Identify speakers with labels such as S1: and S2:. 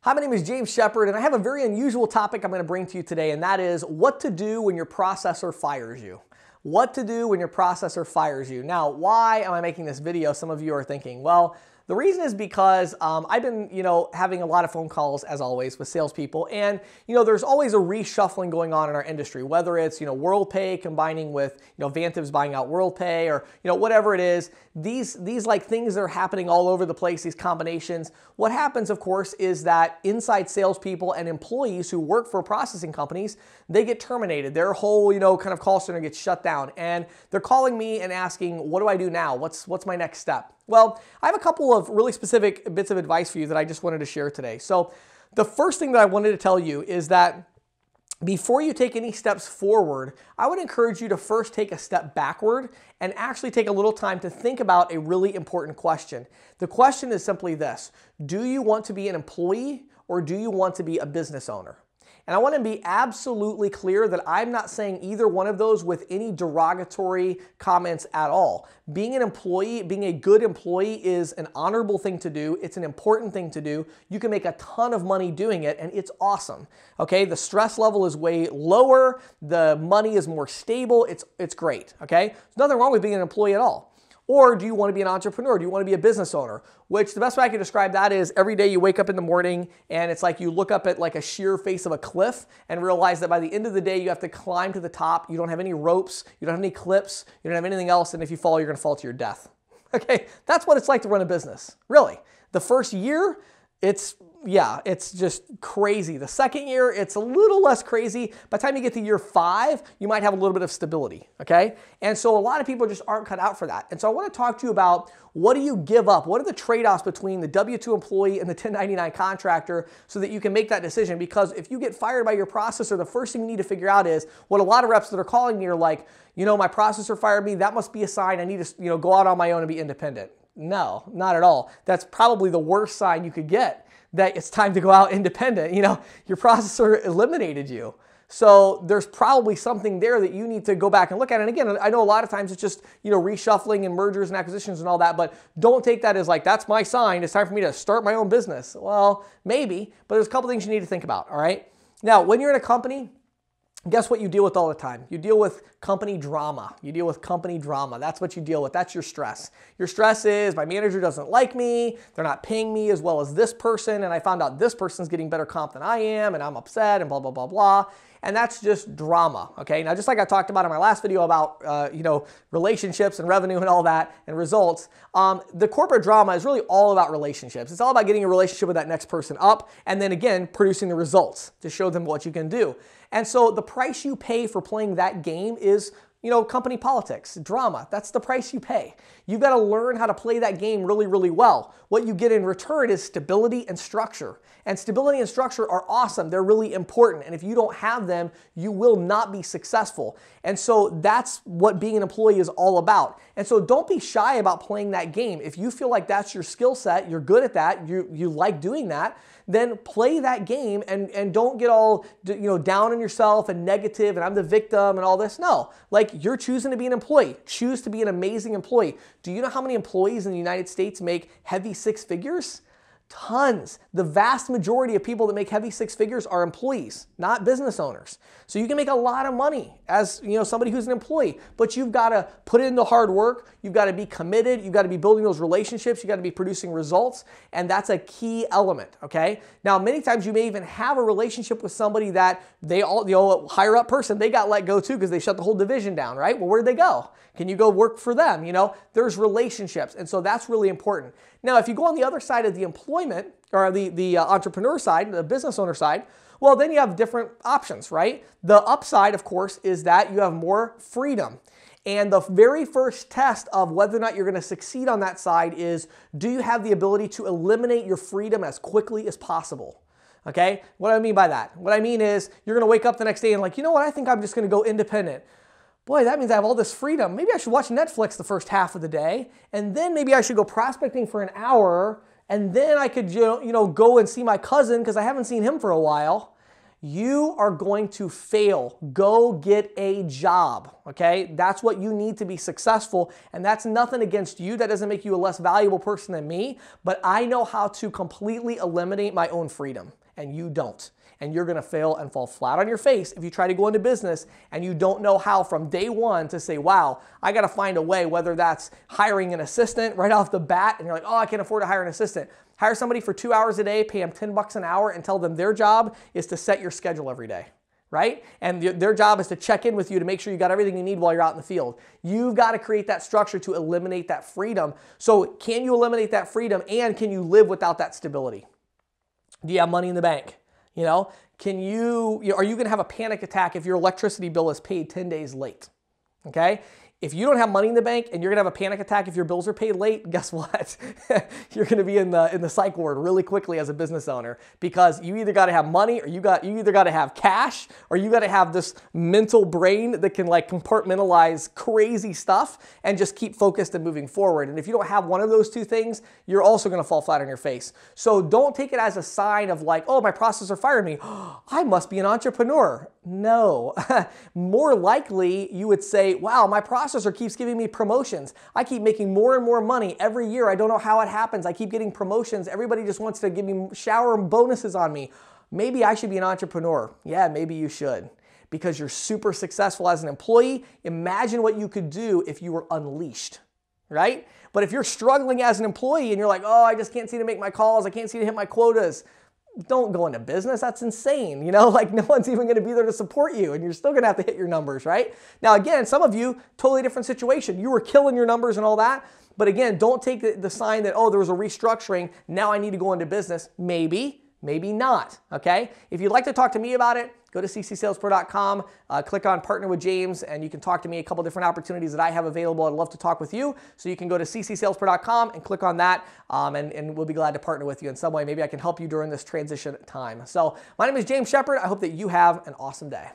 S1: Hi, my name is James Shepard, and I have a very unusual topic I'm going to bring to you today, and that is what to do when your processor fires you. What to do when your processor fires you. Now, why am I making this video? Some of you are thinking, well, the reason is because I've been, having a lot of phone calls, as always, with salespeople, and there's always a reshuffling going on in our industry. Whether it's WorldPay combining with Vantiv's buying out WorldPay, or whatever it is, these like things that are happening all over the place. These combinations. What happens, of course, is that inside salespeople and employees who work for processing companies, they get terminated. Their whole kind of call center gets shut down, and they're calling me and asking, what do I do now? What's my next step? Well, I have a couple of really specific bits of advice for you that I just wanted to share today. So the first thing that I wanted to tell you is that before you take any steps forward, I would encourage you to first take a step backward and actually take a little time to think about a really important question. The question is simply this: do you want to be an employee or do you want to be a business owner? And I want to be absolutely clear that I'm not saying either one of those with any derogatory comments at all. Being an employee, being a good employee is an honorable thing to do. It's an important thing to do. You can make a ton of money doing it, and it's awesome. Okay, the stress level is way lower. The money is more stable. It's great. Okay, there's nothing wrong with being an employee at all. Or do you want to be an entrepreneur? Do you want to be a business owner? Which the best way I can describe that is every day you wake up in the morning and it's like you look up at like a sheer face of a cliff and realize that by the end of the day you have to climb to the top. You don't have any ropes, you don't have any clips, you don't have anything else, and if you fall, you're going to fall to your death. Okay, that's what it's like to run a business. Really. The first year, it's just crazy. The second year, it's a little less crazy. By the time you get to year 5, you might have a little bit of stability, okay? And so a lot of people just aren't cut out for that. And so I want to talk to you about what do you give up? What are the trade-offs between the W-2 employee and the 1099 contractor so that you can make that decision? Because if you get fired by your processor, the first thing you need to figure out is what a lot of reps that are calling me are like, my processor fired me. That must be a sign I need to go out on my own and be independent. No, not at all. That's probably the worst sign you could get, that it's time to go out independent. Your processor eliminated you. So there's probably something there that you need to go back and look at. And again, I know a lot of times it's just, reshuffling and mergers and acquisitions and all that, but don't take that as like, that's my sign. It's time for me to start my own business. Well, maybe, but there's a couple things you need to think about, all right? Now, when you're in a company, guess what you deal with all the time? You deal with company drama. You deal with company drama. That's what you deal with. That's your stress. Your stress is my manager doesn't like me. They're not paying me as well as this person. And I found out this person's getting better comp than I am. And I'm upset and blah, blah, blah, blah. And that's just drama. Okay. Now, just like I talked about in my last video about, relationships and revenue and all that and results, the corporate drama is really all about relationships. It's all about getting a relationship with that next person up and then again, producing the results to show them what you can do. And so the price you pay for playing that game is, company politics, drama. That's the price you pay. You've got to learn how to play that game really, really well. What you get in return is stability and structure. And stability and structure are awesome. They're really important. And if you don't have them, you will not be successful. And so that's what being an employee is all about. And so don't be shy about playing that game. If you feel like that's your skill set, you're good at that, you like doing that, then play that game and don't get all down on yourself and negative and I'm the victim and all this. No, like you're choosing to be an employee. Choose to be an amazing employee. Do you know how many employees in the United States make heavy 6 figures? Tons. The vast majority of people that make heavy 6 figures are employees, not business owners. So you can make a lot of money as somebody who's an employee, but you've got to put in the hard work. You've got to be committed. You've got to be building those relationships. You've got to be producing results, and that's a key element. Okay. Now, many times you may even have a relationship with somebody that they all, higher up person, they got let go too because they shut the whole division down, right? Well, where'd they go? Can you go work for them? There's relationships, and so that's really important. Now, if you go on the other side of the employment or the entrepreneur side, the business owner side, well, then you have different options, right? The upside, of course, is that you have more freedom. And the very first test of whether or not you're going to succeed on that side is, do you have the ability to eliminate your freedom as quickly as possible? Okay? What do I mean by that? What I mean is you're going to wake up the next day and like, I think I'm just going to go independent. Boy, that means I have all this freedom. Maybe I should watch Netflix the first half of the day, and then maybe I should go prospecting for an hour, and then I could, go and see my cousin because I haven't seen him for a while. you are going to fail. Go get a job, okay? That's what you need to be successful, and that's nothing against you. That doesn't make you a less valuable person than me, but I know how to completely eliminate my own freedom, and you don't. And you're gonna fail and fall flat on your face if you try to go into business and you don't know how from day one to say, wow, I gotta find a way, whether that's hiring an assistant right off the bat, and you're like, oh, I can't afford to hire an assistant. Hire somebody for 2 hours a day, pay them $10 an hour, and tell them their job is to set your schedule every day, right? And their job is to check in with you to make sure you got everything you need while you're out in the field. You've got to create that structure to eliminate that freedom. So can you eliminate that freedom, and can you live without that stability? Do you have money in the bank? You know, are you going to have a panic attack if your electricity bill is paid 10 days late? Okay? If you don't have money in the bank and you're going to have a panic attack if your bills are paid late, guess what? You're going to be in the psych ward really quickly as a business owner, because you either got to have money, or you either got to have cash, or you got to have this mental brain that can like compartmentalize crazy stuff and just keep focused and moving forward. And if you don't have one of those two things, you're also going to fall flat on your face. So don't take it as a sign of like, oh, my processor fired me. I must be an entrepreneur. No. More likely, you would say, wow, my processor keeps giving me promotions. I keep making more and more money every year. I don't know how it happens. I keep getting promotions. Everybody just wants to give me shower bonuses on me. Maybe I should be an entrepreneur. Yeah, maybe you should, because you're super successful as an employee. Imagine what you could do if you were unleashed, right? But if you're struggling as an employee and you're like, oh, I just can't seem to make my calls, I can't seem to hit my quotas, don't go into business. That's insane. You know, like no one's even going to be there to support you, and you're still going to have to hit your numbers, right? Now, again, some of you, totally different situation. You were killing your numbers and all that. But again, don't take the sign that, oh, there was a restructuring, now I need to go into business. Maybe, maybe not, okay? If you'd like to talk to me about it, go to ccsalespro.com, click on Partner with James, and you can talk to me a couple different opportunities that I have available. I'd love to talk with you. So you can go to ccsalespro.com and click on that, and we'll be glad to partner with you in some way. Maybe I can help you during this transition time. So my name is James Shepard. I hope that you have an awesome day.